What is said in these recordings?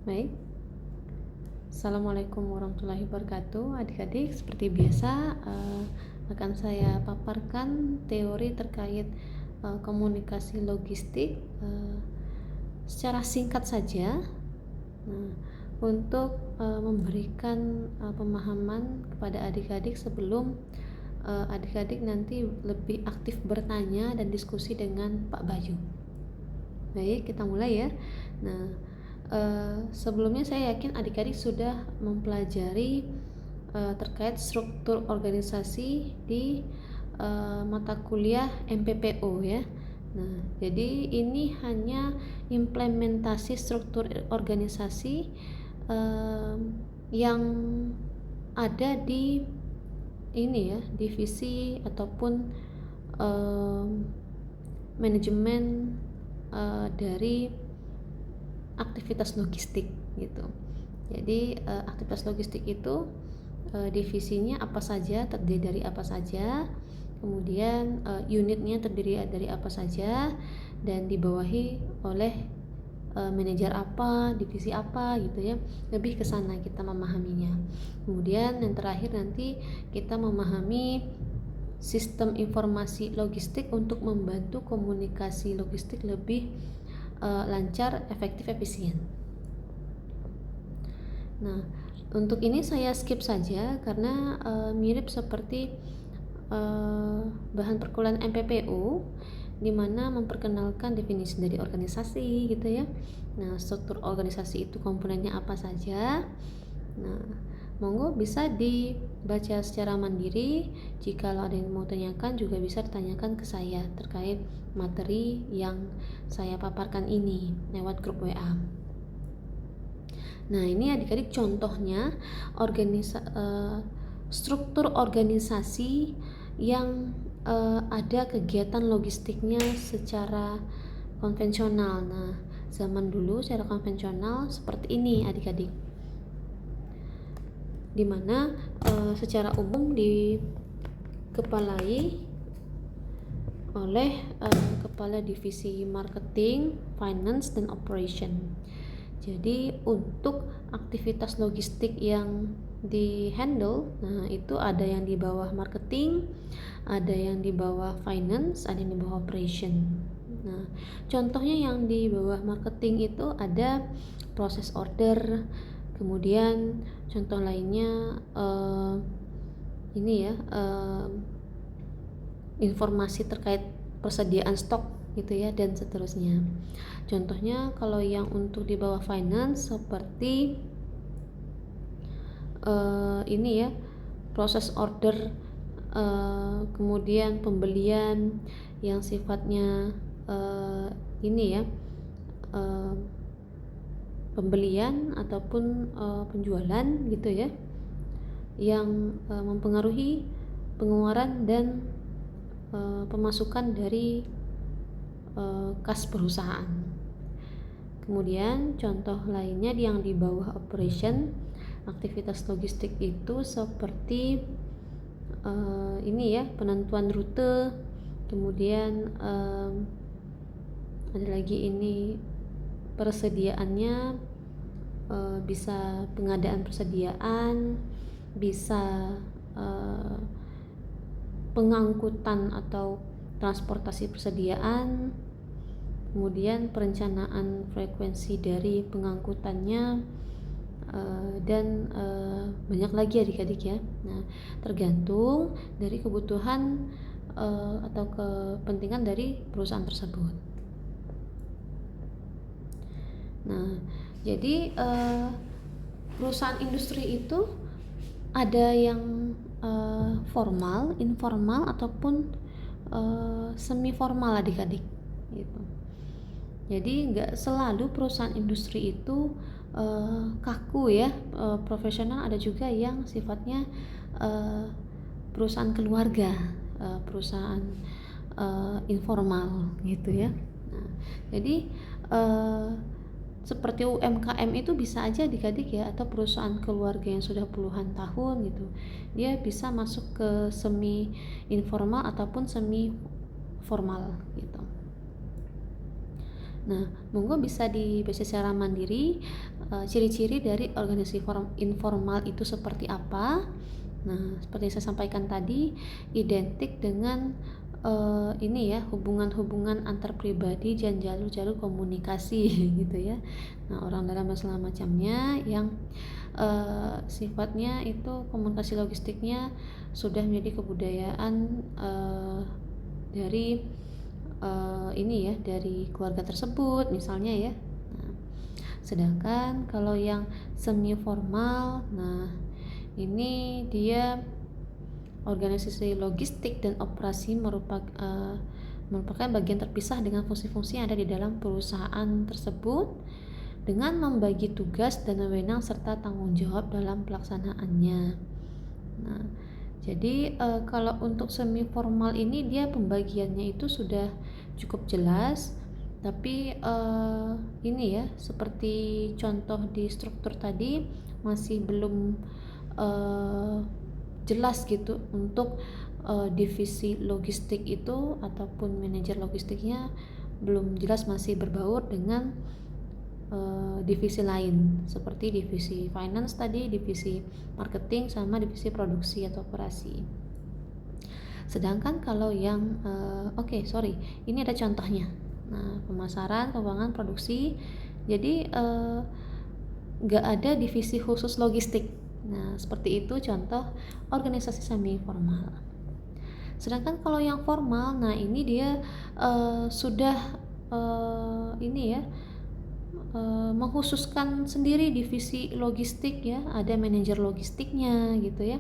Baik. Assalamualaikum warahmatullahi wabarakatuh. Adik-adik, seperti biasa akan saya paparkan teori terkait komunikasi logistik secara singkat saja. Nah, untuk memberikan pemahaman kepada adik-adik sebelum adik-adik nanti lebih aktif bertanya dan diskusi dengan Pak Bayu. Baik, kita mulai ya. Nah, sebelumnya saya yakin adik-adik sudah mempelajari terkait struktur organisasi di mata kuliah MPPO ya. Nah, jadi ini hanya implementasi struktur organisasi yang ada di ini ya, divisi ataupun manajemen dari aktivitas logistik gitu. Jadi aktivitas logistik itu divisinya apa saja, terdiri dari apa saja, kemudian unitnya terdiri dari apa saja, dan dibawahi oleh manajer apa, divisi apa gitu ya. Lebih ke sana kita memahaminya. Kemudian yang terakhir nanti kita memahami sistem informasi logistik untuk membantu komunikasi logistik lebih lancar, efektif, efisien. Nah, untuk ini saya skip saja karena mirip seperti bahan perkuliahan MPPU, di mana memperkenalkan definisi dari organisasi gitu ya. Nah, struktur organisasi itu komponennya apa saja. Nah, monggo bisa dibaca secara mandiri. Jika ada yang mau tanyakan juga bisa ditanyakan ke saya terkait materi yang saya paparkan ini lewat grup WA. Nah, ini adik-adik contohnya struktur organisasi yang ada kegiatan logistiknya secara konvensional. Nah, zaman dulu secara konvensional seperti ini adik-adik, dimana secara umum dikepalai oleh kepala divisi marketing, finance, dan operation. Jadi untuk aktivitas logistik yang di-handle, nah itu ada yang di bawah marketing, ada yang di bawah finance, ada yang di bawah operation. Nah, contohnya yang di bawah marketing itu ada proses order, kemudian contoh lainnya ini ya, informasi terkait persediaan stok gitu ya, dan seterusnya. Contohnya kalau yang untuk di bawah finance seperti ini ya, proses order, kemudian pembelian yang sifatnya ini ya, pembelian ataupun penjualan gitu ya, yang mempengaruhi pengeluaran dan pemasukan dari kas perusahaan. Kemudian contoh lainnya yang di bawah operation, aktivitas logistik itu seperti ini ya, penentuan rute, kemudian ada lagi ini persediaannya, bisa pengadaan persediaan, bisa pengangkutan atau transportasi persediaan, kemudian perencanaan frekuensi dari pengangkutannya, dan banyak lagi adik-adik ya. Nah, tergantung dari kebutuhan atau kepentingan dari perusahaan tersebut. Nah, jadi perusahaan industri itu ada yang formal, informal, ataupun semi formal adik-adik gitu. Jadi nggak selalu perusahaan industri itu kaku ya, profesional. Ada juga yang sifatnya perusahaan keluarga, perusahaan informal gitu ya. Nah, jadi seperti UMKM itu bisa aja adik-adik ya, atau perusahaan keluarga yang sudah puluhan tahun gitu, dia bisa masuk ke semi informal ataupun semi formal gitu. Nah, monggo bisa dibaca secara mandiri ciri-ciri dari organisasi informal itu seperti apa. Nah, seperti yang saya sampaikan tadi, identik dengan ini ya, hubungan-hubungan antar pribadi dan jalur-jalur komunikasi gitu ya. Nah, orang dalam dan segala macamnya yang sifatnya itu komunikasi logistiknya sudah menjadi kebudayaan dari ini ya, dari keluarga tersebut misalnya ya. Nah, sedangkan kalau yang semi formal, nah ini dia organisasi logistik dan operasi merupakan bagian terpisah dengan fungsi-fungsi yang ada di dalam perusahaan tersebut dengan membagi tugas dan wewenang serta tanggung jawab dalam pelaksanaannya. Nah, jadi kalau untuk semi formal ini dia pembagiannya itu sudah cukup jelas, tapi ini ya, seperti contoh di struktur tadi masih belum jelas gitu untuk divisi logistik itu ataupun manajer logistiknya belum jelas, masih berbaur dengan divisi lain seperti divisi finance tadi, divisi marketing, sama divisi produksi atau operasi. Sedangkan kalau yang ini ada contohnya. Nah, pemasaran, keuangan, produksi, jadi nggak ada divisi khusus logistik. Nah, seperti itu contoh organisasi semi formal. Sedangkan kalau yang formal, nah ini dia sudah mengkhususkan sendiri divisi logistik ya, ada manajer logistiknya gitu ya,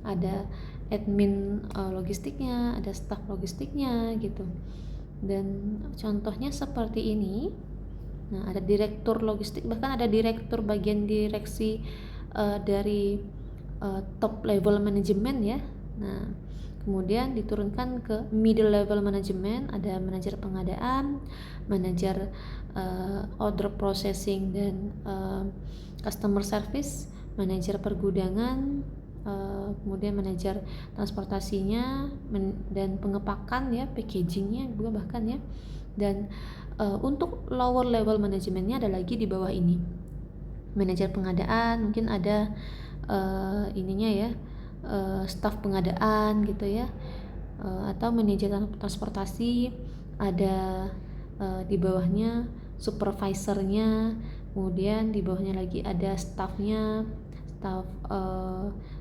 ada admin logistiknya, ada staf logistiknya gitu. Dan contohnya seperti ini. Nah, ada direktur logistik, bahkan ada direktur bagian direksi dari top level manajemen ya. Nah, kemudian diturunkan ke middle level manajemen, ada manajer pengadaan, manajer order processing dan customer service, manajer pergudangan, kemudian manajer transportasinya dan pengepakan ya, packagingnya juga bahkan ya. Dan untuk lower level manajemennya ada lagi di bawah ini, manajer pengadaan, mungkin ada ininya ya, staf pengadaan gitu ya, atau manajer transportasi, ada di bawahnya supervisornya, kemudian di bawahnya lagi ada stafnya, staf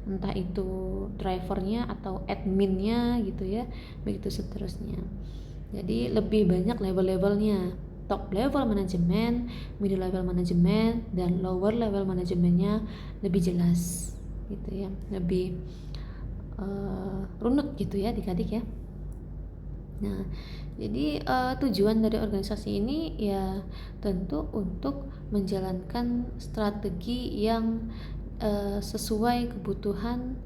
entah itu drivernya atau adminnya gitu ya, begitu seterusnya. Jadi lebih banyak level-levelnya, top level manajemen, middle level manajemen, dan lower level manajemennya lebih jelas gitu ya, lebih runut gitu ya adik-adik ya. Nah, jadi tujuan dari organisasi ini ya tentu untuk menjalankan strategi yang sesuai kebutuhan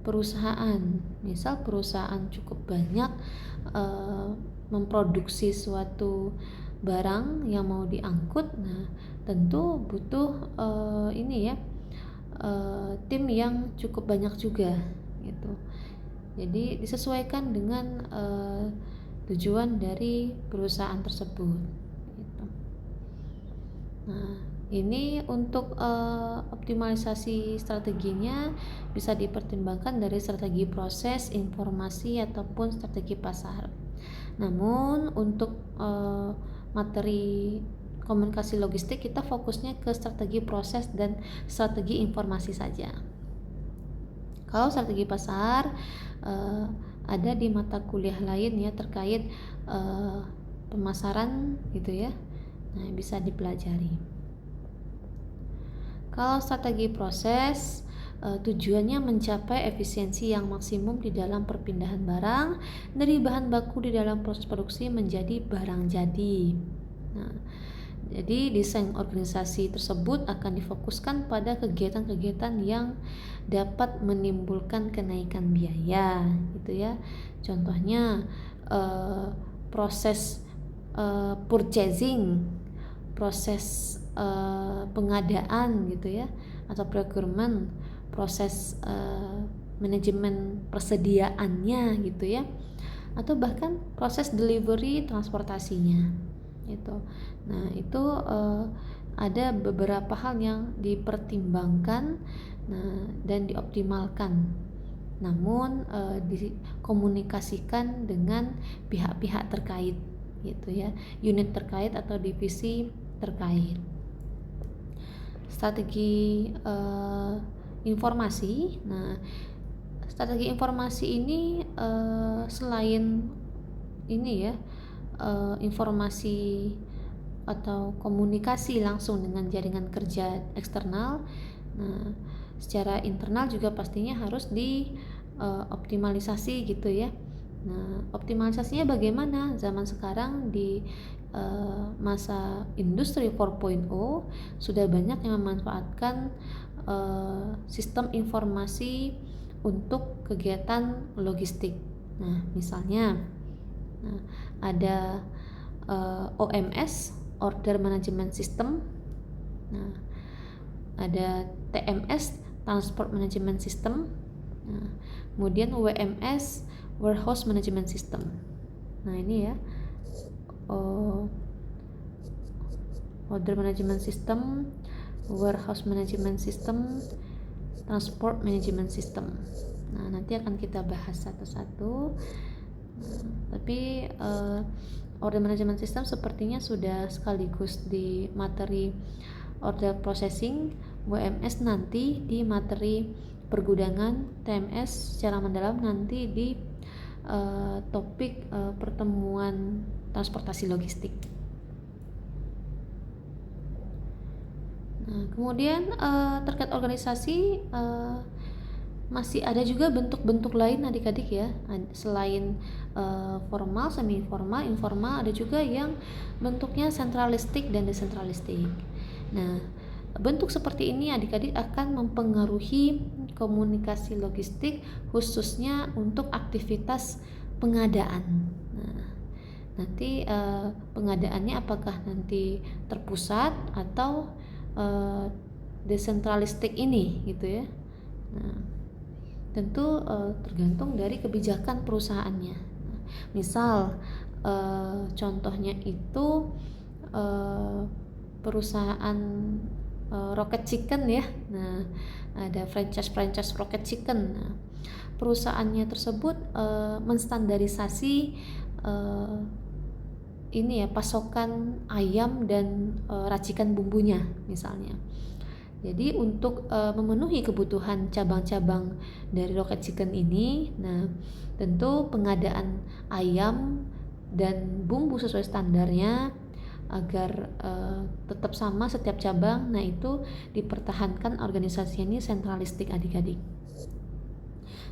perusahaan. Misal perusahaan cukup banyak memproduksi suatu barang yang mau diangkut, nah tentu butuh tim yang cukup banyak juga gitu. Jadi disesuaikan dengan tujuan dari perusahaan tersebut gitu. Nah, ini untuk optimalisasi strateginya bisa dipertimbangkan dari strategi proses, informasi, ataupun strategi pasar. Namun untuk materi komunikasi logistik kita fokusnya ke strategi proses dan strategi informasi saja. Kalau strategi pasar ada di mata kuliah lain ya, terkait pemasaran gitu ya. Nah, bisa dipelajari. Kalau strategi proses tujuannya mencapai efisiensi yang maksimum di dalam perpindahan barang dari bahan baku di dalam proses produksi menjadi barang jadi. Nah, jadi desain organisasi tersebut akan difokuskan pada kegiatan-kegiatan yang dapat menimbulkan kenaikan biaya gitu ya. Contohnya proses purchasing, proses pengadaan gitu ya, atau procurement, proses manajemen persediaannya gitu ya, atau bahkan proses delivery transportasinya. gitu. Nah, itu ada beberapa hal yang dipertimbangkan, nah, dan dioptimalkan, namun dikomunikasikan dengan pihak-pihak terkait gitu ya, unit terkait atau divisi terkait. Strategi informasi. Nah, strategi informasi ini selain ini ya, informasi atau komunikasi langsung dengan jaringan kerja eksternal, nah secara internal juga pastinya harus dioptimalisasi gitu ya. Nah, optimalisasinya bagaimana? Zaman sekarang di masa industri 4.0 sudah banyak yang memanfaatkan sistem informasi untuk kegiatan logistik. Nah, misalnya, nah, ada OMS, Order Management System. Nah, ada TMS, Transport Management System. Nah, kemudian WMS, Warehouse Management System. Nah, ini ya, Order Management System, Warehouse Management System, Transport Management System. Nah, nanti akan kita bahas satu-satu. Nah, tapi Order Management System sepertinya sudah sekaligus di materi Order Processing, WMS nanti di materi pergudangan, TMS secara mendalam nanti di topik pertemuan transportasi logistik. Nah, kemudian terkait organisasi, masih ada juga bentuk-bentuk lain adik-adik ya, selain formal, semi formal, informal, ada juga yang bentuknya sentralistik dan desentralistik. Nah, bentuk seperti ini adik-adik akan mempengaruhi komunikasi logistik khususnya untuk aktivitas pengadaan. Nah, nanti pengadaannya apakah nanti terpusat atau desentralistik ini gitu ya. Nah, tentu tergantung dari kebijakan perusahaannya. Nah, misal contohnya itu perusahaan Rocket Chicken ya. Nah, ada franchise Rocket Chicken. Nah, perusahaannya tersebut menstandarisasi ini ya, pasokan ayam dan racikan bumbunya misalnya. Jadi untuk memenuhi kebutuhan cabang-cabang dari Rocket Chicken ini, nah tentu pengadaan ayam dan bumbu sesuai standarnya agar tetap sama setiap cabang. Nah, itu dipertahankan organisasi ini sentralistik adik-adik.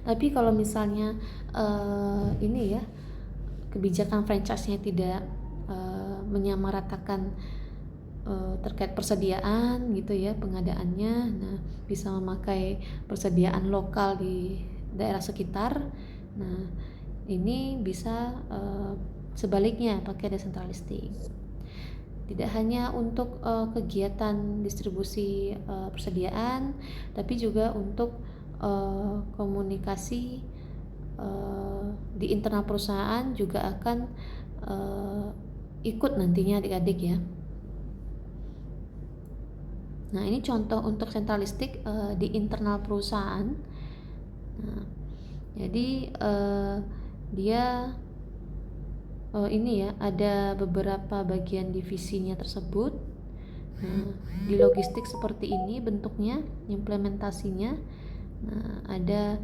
Tapi kalau misalnya ini ya, kebijakan franchise-nya tidak menyamaratakan terkait persediaan gitu ya, pengadaannya, nah bisa memakai persediaan lokal di daerah sekitar. Nah, ini bisa sebaliknya pakai desentralistik. Tidak hanya untuk kegiatan distribusi persediaan, tapi juga untuk komunikasi di internal perusahaan juga akan ikut nantinya adik-adik ya. Nah, ini contoh untuk sentralistik di internal perusahaan. Nah, jadi dia ini ya, ada beberapa bagian divisinya tersebut. Nah, di logistik seperti ini bentuknya, implementasinya. Nah, ada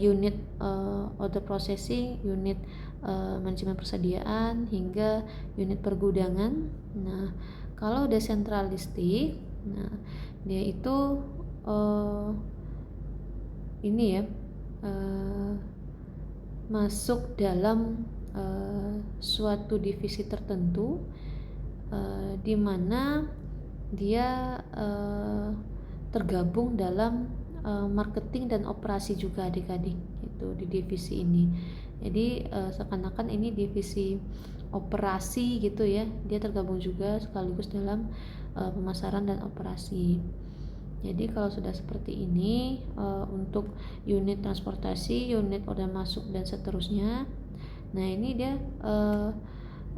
unit order processing, unit manajemen persediaan, hingga unit pergudangan. Nah, kalau desentralistik, nah dia itu ini ya, masuk dalam suatu divisi tertentu, di mana dia tergabung dalam marketing dan operasi juga adik-adik itu di divisi ini. Jadi seakan-akan ini divisi operasi gitu ya, dia tergabung juga sekaligus dalam pemasaran dan operasi. Jadi kalau sudah seperti ini, untuk unit transportasi, unit order masuk dan seterusnya, nah ini dia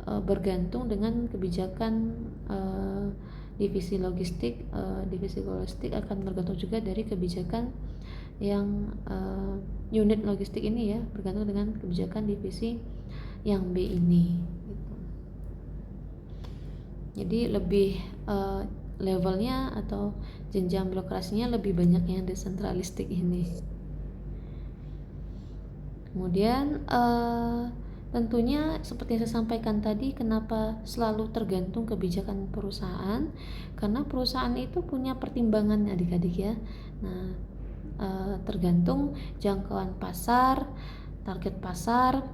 bergantung dengan kebijakan divisi logistik. Divisi logistik akan bergantung juga dari kebijakan yang unit logistik ini ya, bergantung dengan kebijakan divisi yang B ini gitu. Jadi lebih levelnya atau jenjang birokrasinya lebih banyak yang desentralistik ini. Kemudian tentunya seperti yang saya sampaikan tadi, kenapa selalu tergantung kebijakan perusahaan, karena perusahaan itu punya pertimbangan adik-adik ya. Nah, tergantung jangkauan pasar, target pasar,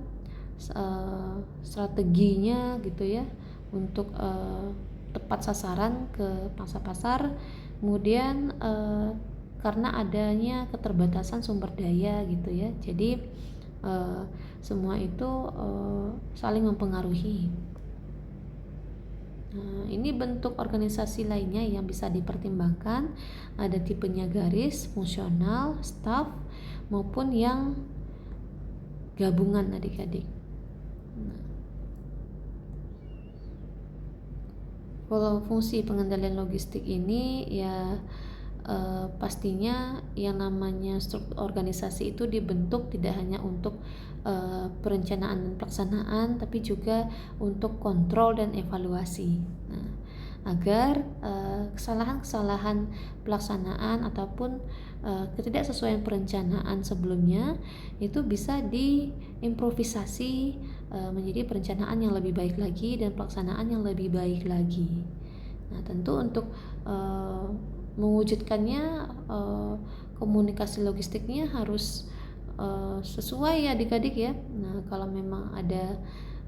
strateginya gitu ya, untuk tepat sasaran ke pasar-pasar. Kemudian karena adanya keterbatasan sumber daya gitu ya, jadi semua itu saling mempengaruhi. Nah, ini bentuk organisasi lainnya yang bisa dipertimbangkan, ada tipenya garis, fungsional, staff, maupun yang gabungan adik-adik. Nah, kalau fungsi pengendalian logistik ini ya pastinya yang namanya struktur organisasi itu dibentuk tidak hanya untuk perencanaan dan pelaksanaan, tapi juga untuk kontrol dan evaluasi. Nah, agar kesalahan-kesalahan pelaksanaan ataupun ketidaksesuaian perencanaan sebelumnya itu bisa diimprovisasi menjadi perencanaan yang lebih baik lagi dan pelaksanaan yang lebih baik lagi. Nah, tentu untuk mewujudkannya komunikasi logistiknya harus sesuai ya adik-adik ya. Nah, kalau memang ada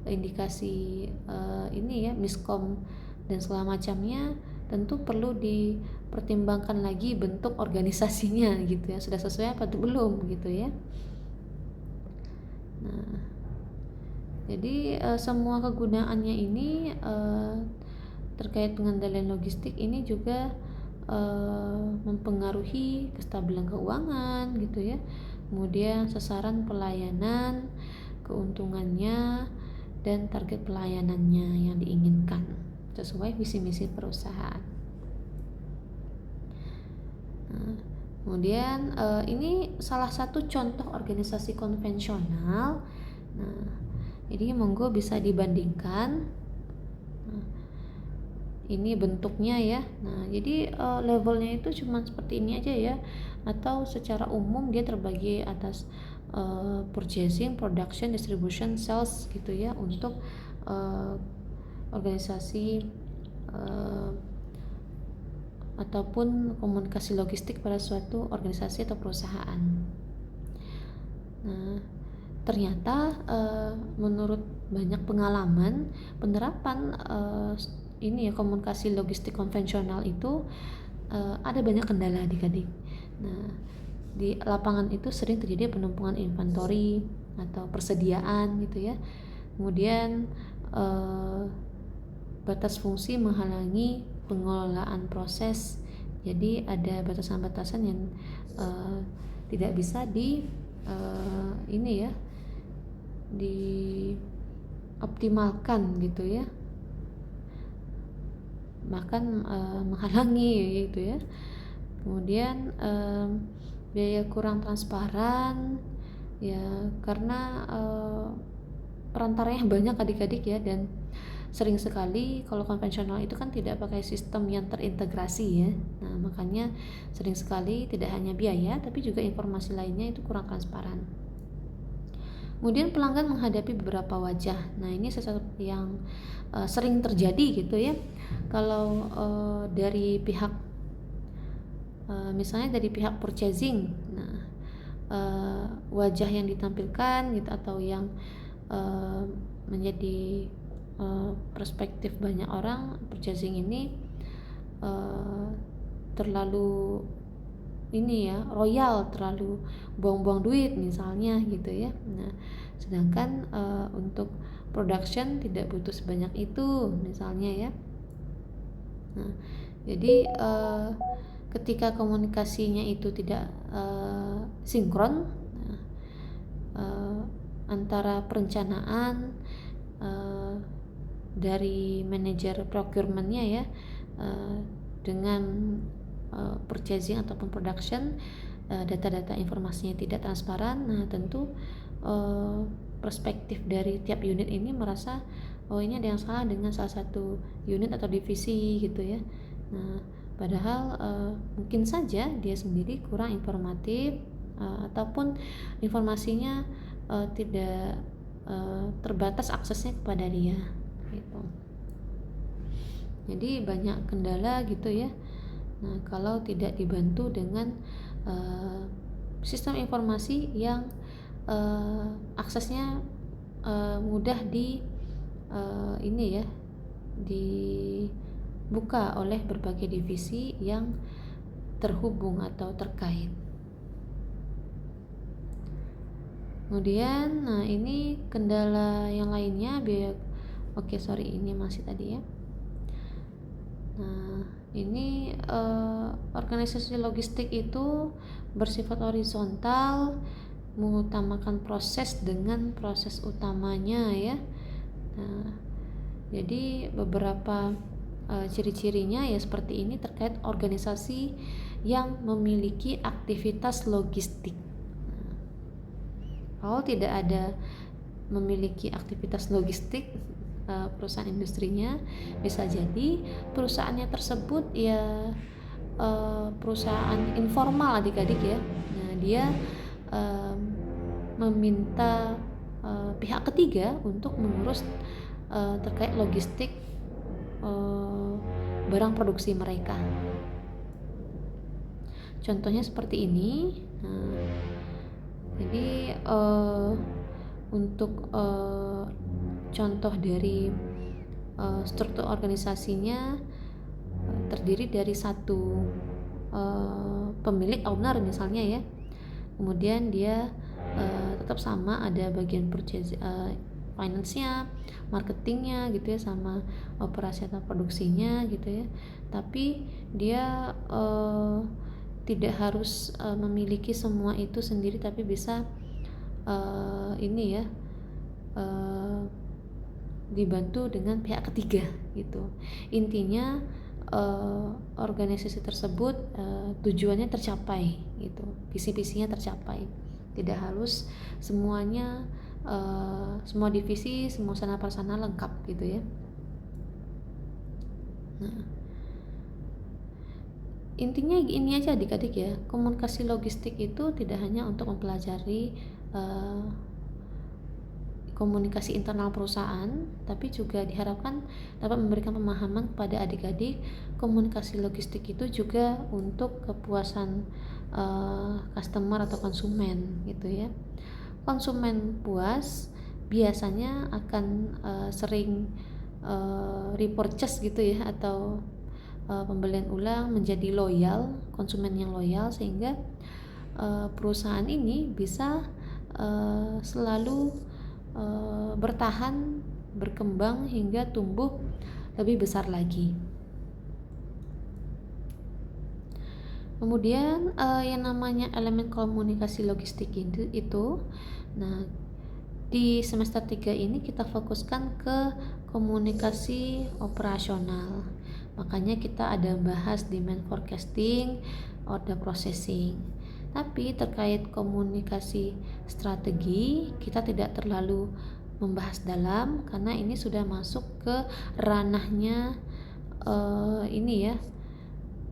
indikasi ini ya, miskom dan segala macamnya, tentu perlu dipertimbangkan lagi bentuk organisasinya gitu ya, sudah sesuai apa belum gitu ya. Nah, jadi semua kegunaannya ini terkait pengendalian logistik ini juga mempengaruhi kestabilan keuangan gitu ya, kemudian sasaran pelayanan, keuntungannya, dan target pelayanannya yang diinginkan sesuai visi misi perusahaan. Nah, kemudian ini salah satu contoh organisasi konvensional. Nah, jadi monggo bisa dibandingkan. Nah, ini bentuknya ya. Nah, jadi levelnya itu cuma seperti ini aja ya, atau secara umum dia terbagi atas purchasing, production, distribution, sales gitu ya, untuk organisasi ataupun komunikasi logistik pada suatu organisasi atau perusahaan. Nah, ternyata menurut banyak pengalaman penerapan ini ya, komunikasi logistik konvensional itu ada banyak kendala adik-adik. Nah, di lapangan itu sering terjadi penumpukan inventory atau persediaan gitu ya. Kemudian batas fungsi menghalangi pengelolaan proses. Jadi ada batasan-batasan yang tidak bisa ini ya, dioptimalkan gitu ya, bahkan menghalangi gitu ya. Kemudian biaya kurang transparan ya, karena perantaranya banyak adik-adik ya, dan sering sekali kalau konvensional itu kan tidak pakai sistem yang terintegrasi ya. Nah, makanya sering sekali tidak hanya biaya tapi juga informasi lainnya itu kurang transparan. Kemudian pelanggan menghadapi beberapa wajah. Nah, ini sesuatu yang sering terjadi gitu ya. Kalau dari pihak misalnya dari pihak purchasing, nah wajah yang ditampilkan gitu atau yang menjadi perspektif banyak orang, purchasing ini terlalu ini ya, royal, terlalu buang-buang duit misalnya gitu ya. Nah, sedangkan untuk production tidak butuh sebanyak itu misalnya ya. Nah, jadi ketika komunikasinya itu tidak sinkron antara perencanaan, dari manajer procurement-nya ya, dengan purchasing ataupun production, data-data informasinya tidak transparan. Nah tentu perspektif dari tiap unit ini merasa oh ini ada yang salah dengan salah satu unit atau divisi gitu ya. Nah padahal mungkin saja dia sendiri kurang informatif, ataupun informasinya tidak terbatas aksesnya kepada dia gitu. Jadi banyak kendala gitu ya. Nah kalau tidak dibantu dengan sistem informasi yang aksesnya mudah ini ya, dibuka oleh berbagai divisi yang terhubung atau terkait. Kemudian, nah ini kendala yang lainnya, ini masih tadi ya. Nah, ini organisasi logistik itu bersifat horizontal, mengutamakan proses dengan proses utamanya ya. Nah, jadi beberapa ciri-cirinya ya seperti ini terkait organisasi yang memiliki aktivitas logistik. Kalau tidak ada memiliki aktivitas logistik perusahaan industrinya, bisa jadi perusahaannya tersebut ya perusahaan informal adik-adik ya. Nah dia meminta pihak ketiga untuk mengurus terkait logistik barang produksi mereka. Contohnya seperti ini. Nah, jadi untuk contoh dari struktur organisasinya terdiri dari satu pemilik owner misalnya ya, kemudian dia tetap sama ada bagian purchase, finance-nya, marketingnya gitu ya, sama operasi atau produksinya gitu ya, tapi dia tidak harus memiliki semua itu sendiri, tapi bisa dibantu dengan pihak ketiga gitu. Intinya organisasi tersebut tujuannya tercapai gitu, visi-visinya tercapai, tidak harus semuanya semua divisi, semua sana prasana lengkap gitu ya. Nah, intinya ini aja adik-adik ya, komunikasi logistik itu tidak hanya untuk mempelajari komunikasi internal perusahaan, tapi juga diharapkan dapat memberikan pemahaman kepada adik-adik. Komunikasi logistik itu juga untuk kepuasan customer atau konsumen gitu ya. Konsumen puas biasanya akan sering repurchase gitu ya, atau pembelian ulang, menjadi loyal, konsumen yang loyal, sehingga perusahaan ini bisa selalu bertahan, berkembang hingga tumbuh lebih besar lagi. Kemudian yang namanya elemen komunikasi logistik itu, nah di semester 3 ini kita fokuskan ke komunikasi operasional. Makanya kita ada bahas demand forecasting, order processing. Tapi terkait komunikasi strategi kita tidak terlalu membahas dalam, karena ini sudah masuk ke ranahnya ini ya,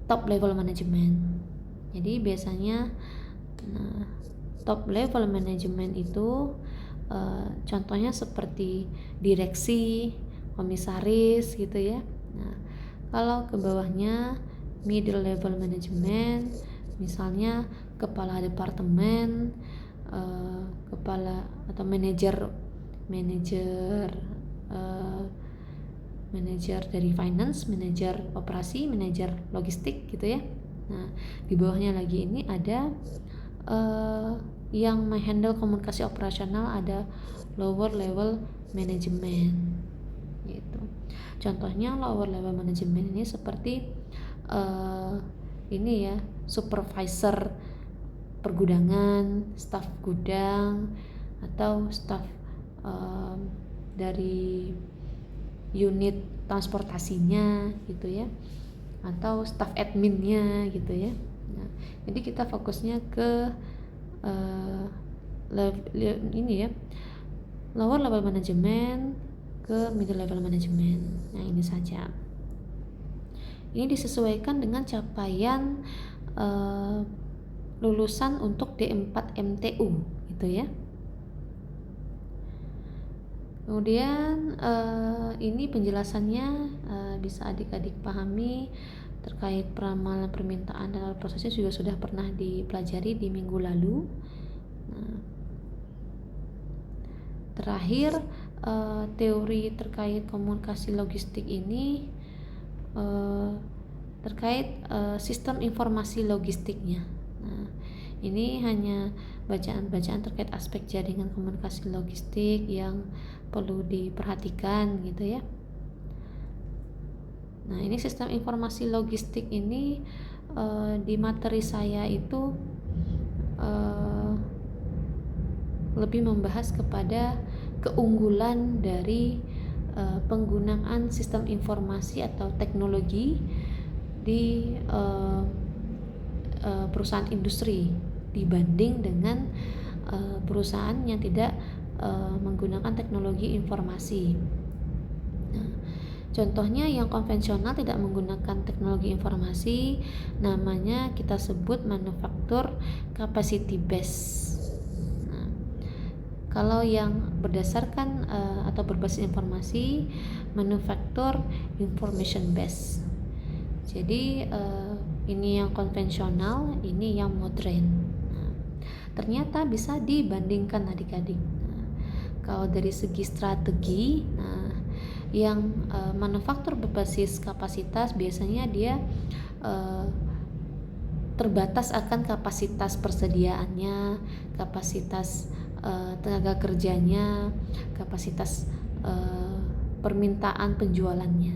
top level management. Jadi biasanya top level management itu contohnya seperti direksi, komisaris gitu ya. Nah, kalau ke bawahnya middle level management, misalnya kepala departemen, kepala atau manajer dari finance, manajer operasi, manajer logistik gitu ya. Nah, di bawahnya lagi ini ada yang menghandle komunikasi operasional, ada lower level management gitu. Contohnya lower level management ini seperti ini ya, supervisor pergudangan, staf gudang, atau staf dari unit transportasinya gitu ya, atau staff adminnya gitu ya. Nah, jadi kita fokusnya ke ini ya, lower level management ke middle level management. Nah, ini saja. Ini disesuaikan dengan capaian lulusan untuk D4 MTU gitu ya. Kemudian ini penjelasannya bisa adik-adik pahami terkait peramalan permintaan dan prosesnya juga sudah pernah dipelajari di minggu lalu. Nah, terakhir teori terkait komunikasi logistik ini terkait sistem informasi logistiknya. Nah, ini hanya bacaan-bacaan terkait aspek jaringan komunikasi logistik yang perlu diperhatikan gitu ya. Nah, ini sistem informasi logistik ini di materi saya itu lebih membahas kepada keunggulan dari penggunaan sistem informasi atau teknologi di perusahaan industri dibanding dengan perusahaan yang tidak menggunakan teknologi informasi. Nah, contohnya yang konvensional tidak menggunakan teknologi informasi, namanya kita sebut manufaktur capacity based. Nah, kalau yang berdasarkan atau berbasis informasi, manufaktur information based. Jadi ini yang konvensional, ini yang modern. Nah, ternyata bisa dibandingkan adik-adik. Nah, kalau dari segi strategi, yang manufaktur berbasis kapasitas biasanya dia terbatas akan kapasitas persediaannya, kapasitas tenaga kerjanya, kapasitas permintaan penjualannya.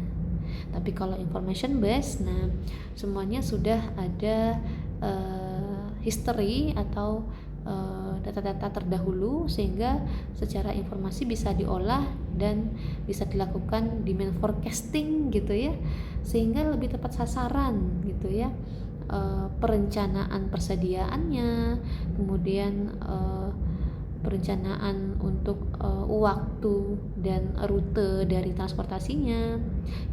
Tapi kalau information based, nah semuanya sudah ada history atau data-data terdahulu, sehingga secara informasi bisa diolah dan bisa dilakukan demand forecasting gitu ya, sehingga lebih tepat sasaran gitu ya, perencanaan persediaannya, kemudian perencanaan untuk waktu dan rute dari transportasinya,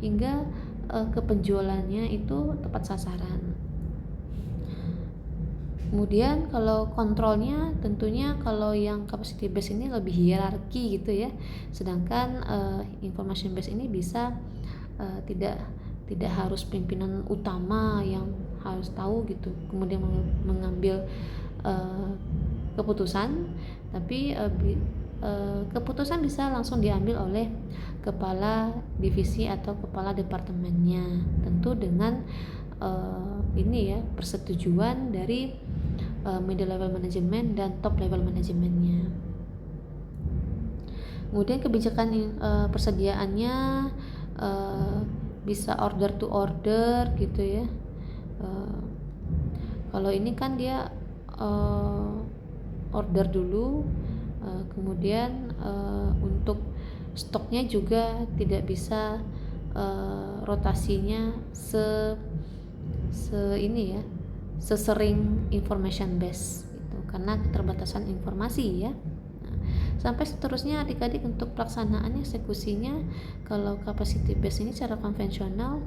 hingga ke penjualannya itu tepat sasaran. Kemudian kalau kontrolnya tentunya kalau yang capacity based ini lebih hierarki gitu ya, sedangkan information based ini bisa tidak harus pimpinan utama yang harus tahu gitu kemudian mengambil keputusan, tapi keputusan bisa langsung diambil oleh kepala divisi atau kepala departemennya, tentu dengan ini ya, persetujuan dari middle level management dan top level manajemennya. Kemudian kebijakan persediaannya bisa order to order gitu ya. Kalau ini kan dia order dulu, kemudian untuk stoknya juga tidak bisa rotasinya sesering information based gitu, karena keterbatasan informasi ya. Nah, sampai seterusnya adik-adik untuk pelaksanaannya, eksekusinya, kalau capacity based ini secara konvensional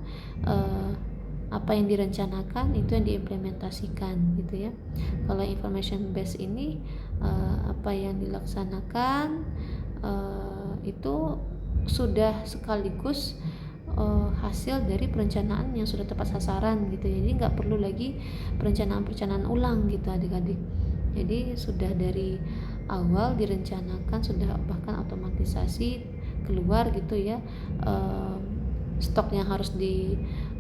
apa yang direncanakan itu yang diimplementasikan gitu ya. Kalau information based ini apa yang dilaksanakan itu sudah sekaligus hasil dari perencanaan yang sudah tepat sasaran gitu. Jadi nggak perlu lagi perencanaan ulang gitu adik-adik. Jadi sudah dari awal direncanakan, sudah bahkan otomatisasi keluar gitu ya, stoknya harus di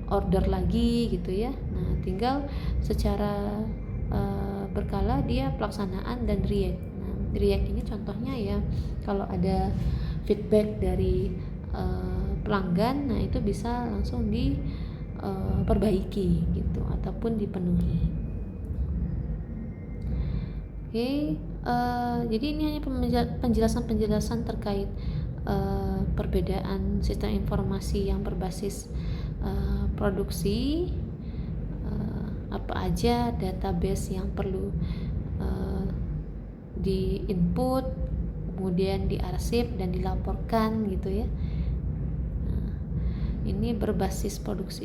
order lagi gitu ya. Nah, tinggal secara berkala dia pelaksanaan dan react. Nah, react ini contohnya ya, kalau ada feedback dari pelanggan, nah itu bisa langsung diperbaiki gitu ataupun dipenuhi. Oke, jadi ini hanya penjelasan terkait perbedaan sistem informasi yang berbasis produksi, apa aja database yang perlu di input, kemudian diarsip dan dilaporkan gitu ya. Ini berbasis produksi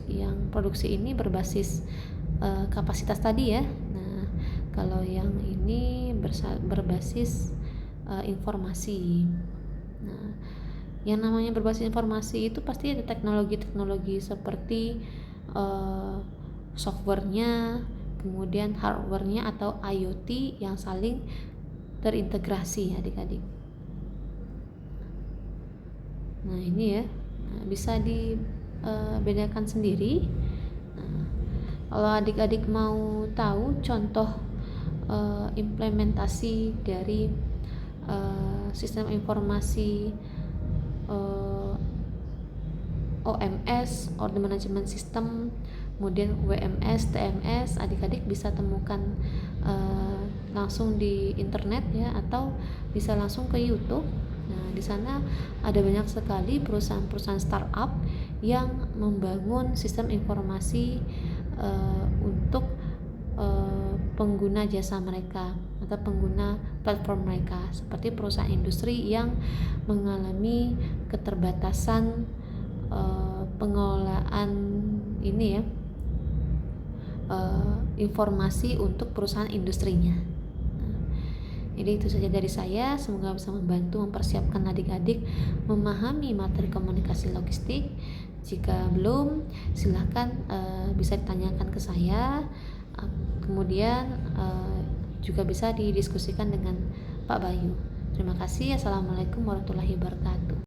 ini berbasis kapasitas tadi ya. Nah, kalau yang ini berbasis informasi. Nah, yang namanya berbasis informasi itu pasti ada teknologi-teknologi seperti softwarenya, kemudian hardwarenya atau IoT yang saling terintegrasi adik-adik. Nah ini ya, bisa dibedakan sendiri. Nah, kalau adik-adik mau tahu contoh implementasi dari sistem informasi OMS, Order Management System, kemudian WMS, TMS, adik-adik bisa temukan langsung di internet ya, atau bisa langsung ke YouTube. Nah, di sana ada banyak sekali perusahaan-perusahaan startup yang membangun sistem informasi untuk pengguna jasa mereka atau pengguna platform mereka, seperti perusahaan industri yang mengalami keterbatasan pengelolaan ini ya, informasi untuk perusahaan industrinya. Jadi itu saja dari saya, semoga bisa membantu mempersiapkan adik-adik memahami materi komunikasi logistik. Jika belum, silahkan bisa ditanyakan ke saya, kemudian juga bisa didiskusikan dengan Pak Bayu. Terima kasih. Assalamualaikum warahmatullahi wabarakatuh.